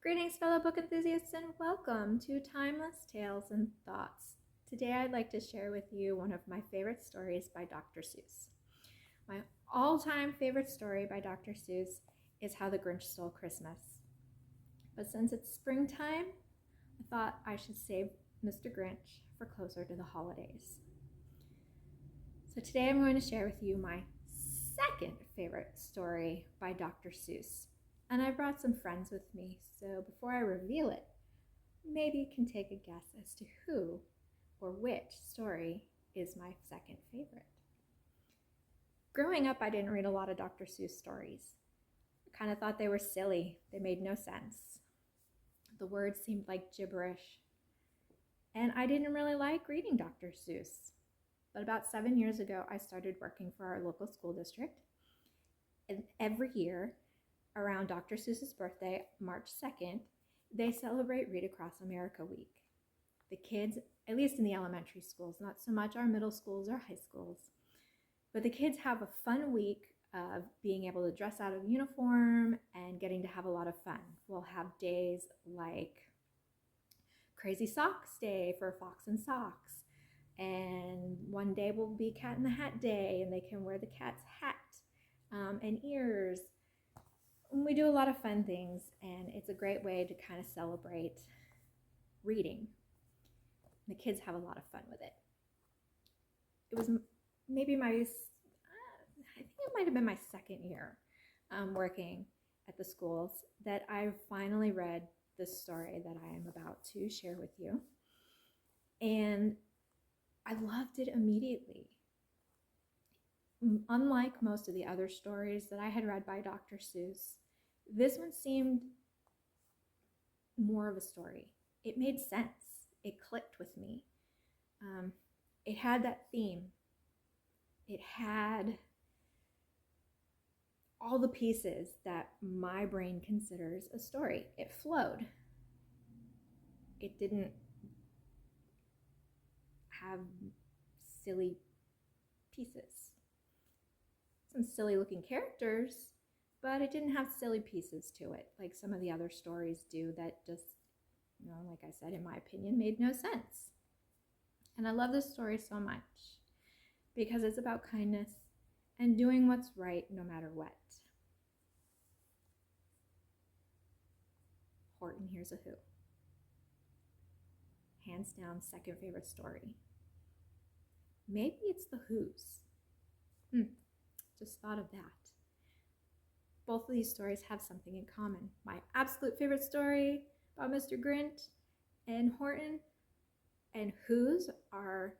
Greetings, fellow book enthusiasts, and welcome to Timeless Tales and Thoughts. Today I'd like to share with you one of my favorite stories by Dr. Suess. My all-time favorite story by Dr. Suess is How the Grinch Stole Christmas. But since it's springtime, I thought I should save Mr. Grinch for closer to the holidays. So today I'm going to share with you my second favorite story by Dr. Suess. And I brought some friends with me, so before I reveal it, maybe you can take a guess as to who or which story is my second favorite. Growing up, I didn't read a lot of Dr. Seuss stories. I kind of thought they were silly. They made no sense. The words seemed like gibberish. And I didn't really like reading Dr. Seuss. But about 7 years ago, I started working for our local school district. And every year, around Dr. Seuss's birthday, March 2nd, they celebrate Read Across America Week. The kids, at least in the elementary schools, not so much our middle schools or high schools, but the kids have a fun week of being able to dress out of uniform and getting to have a lot of fun. We'll have days like Crazy Socks Day for Fox and Socks, and one day will be Cat in the Hat Day, and they can wear the cat's hat and ears. We do a lot of fun things, and it's a great way to kind of celebrate reading. The kids have a lot of fun with it. It was maybe I think it might have been my second year working at the schools that I finally read this story that I am about to share with you. And I loved it immediately. Unlike most of the other stories that I had read by Dr. Seuss, this one seemed more of a story. It made sense. It clicked with me. It had that theme. It had all the pieces that my brain considers a story. It flowed. It didn't have silly pieces. Some silly looking characters, but it didn't have silly pieces to it like some of the other stories do that just, like I said, in my opinion, made no sense. And I love this story so much because it's about kindness and doing what's right no matter what. Horton Hears a Who. Hands down, second favorite story. Maybe it's the Who's. Just thought of that. Both of these stories have something in common. My absolute favorite story about Mr. Grinch and Horton and Who's are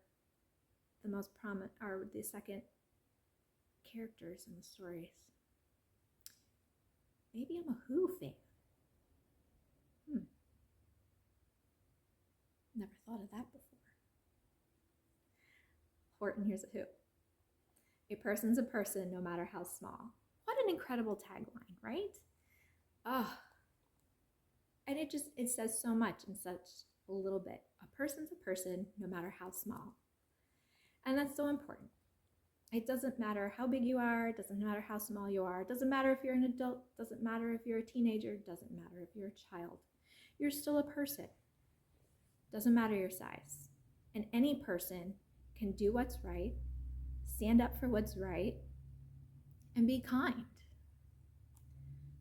the most prominent, are the second characters in the stories. Maybe I'm a Who fan. Never thought of that before. Horton Hears a Who. A person's a person no matter how small. What an incredible tagline, right? And it says so much in such a little bit. A person's a person no matter how small. And that's so important. It doesn't matter how big you are, it doesn't matter how small you are, it doesn't matter if you're an adult, it doesn't matter if you're a teenager, it doesn't matter if you're a child. You're still a person. It doesn't matter your size. And any person can do what's right, stand up for what's right, and be kind.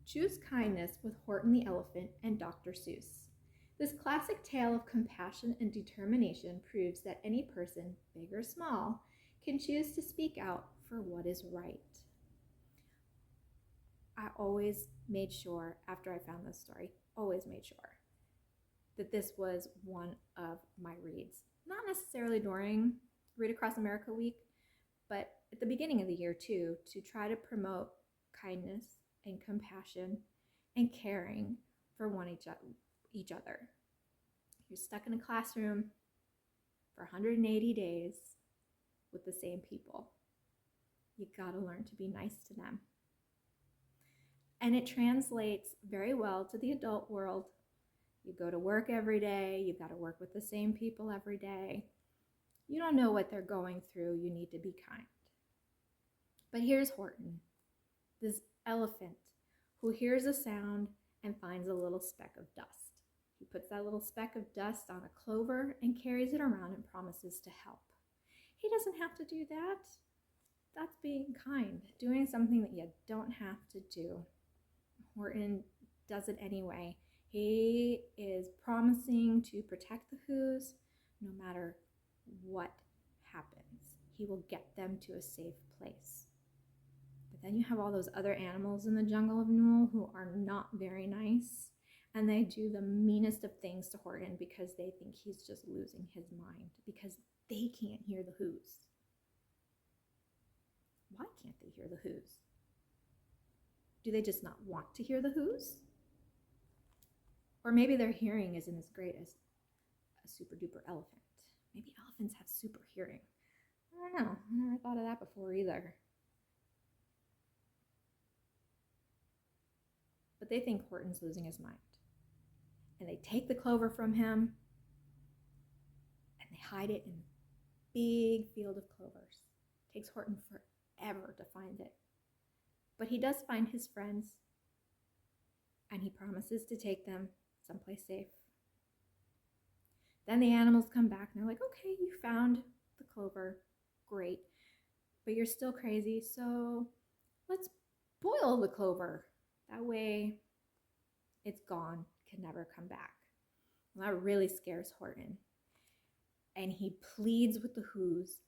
Choose kindness with Horton the Elephant and Dr. Seuss. This classic tale of compassion and determination proves that any person, big or small, can choose to speak out for what is right. I always made sure, after I found this story, that this was one of my reads. Not necessarily during Read Across America Week, but at the beginning of the year too, to try to promote kindness and compassion and caring for each other. You're stuck in a classroom for 180 days with the same people. You gotta learn to be nice to them. And it translates very well to the adult world. You go to work every day, you've got to work with the same people every day. You don't know what they're going through, you need to be kind. But here's Horton, this elephant who hears a sound and finds a little little speck of dust. He puts that little speck of dust on a clover and carries it around and promises to help. He doesn't have to do that. That's being kind, doing something that you don't have to do. Horton does it anyway. He is promising to protect the Whos no matter what happens. He will get them to a safe place. But then you have all those other animals in the jungle of Newell who are not very nice, and they do the meanest of things to Horton because they think he's just losing his mind, because they can't hear the Whos. Why can't they hear the Whos? Do they just not want to hear the Whos? Or maybe their hearing isn't as great as a super duper elephant. Maybe elephants have super hearing. I don't know. I never thought of that before either. But they think Horton's losing his mind. And they take the clover from him and they hide it in a big field of clovers. It takes Horton forever to find it. But he does find his friends, and he promises to take them someplace safe. Then the animals come back and they're like, okay, you found the clover, great, but you're still crazy, so let's boil the clover. That way it's gone, can never come back. Well, that really scares Horton. And he pleads with the Whos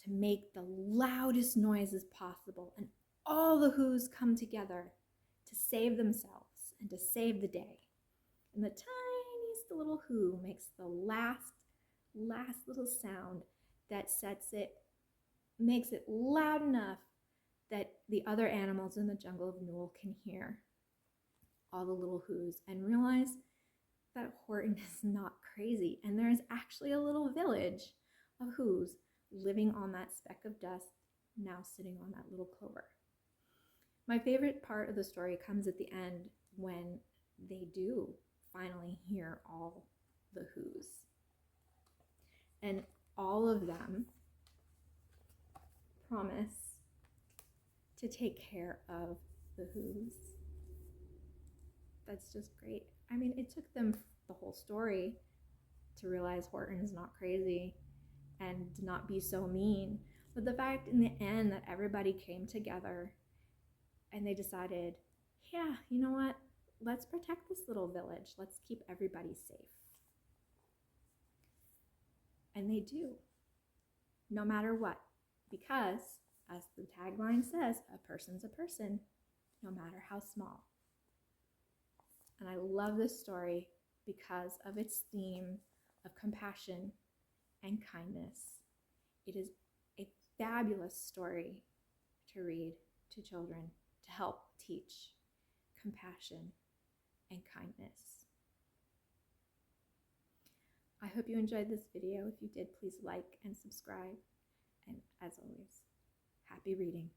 to make the loudest noises possible, and all the Whos come together to save themselves and to save the day. And the tiniest little Who makes the last little sound that makes it loud enough that the other animals in the jungle of Newell can hear all the little Whos and realize that Horton is not crazy, and there is actually a little village of Whos living on that speck of dust, now sitting on that little clover. My favorite part of the story comes at the end when they do finally hear all the Whos. And all of them promise to take care of the Whos. That's just great. I mean, it took them the whole story to realize Horton's not crazy and to not be so mean. But the fact in the end that everybody came together and they decided, yeah, you know what? Let's protect this little village. Let's keep everybody safe. And they do, no matter what. Because, as the tagline says, a person's a person, no matter how small. And I love this story because of its theme of compassion and kindness. It is a fabulous story to read to children to help teach compassion and kindness. I hope you enjoyed this video. If you did, please like and subscribe. And as always, happy reading.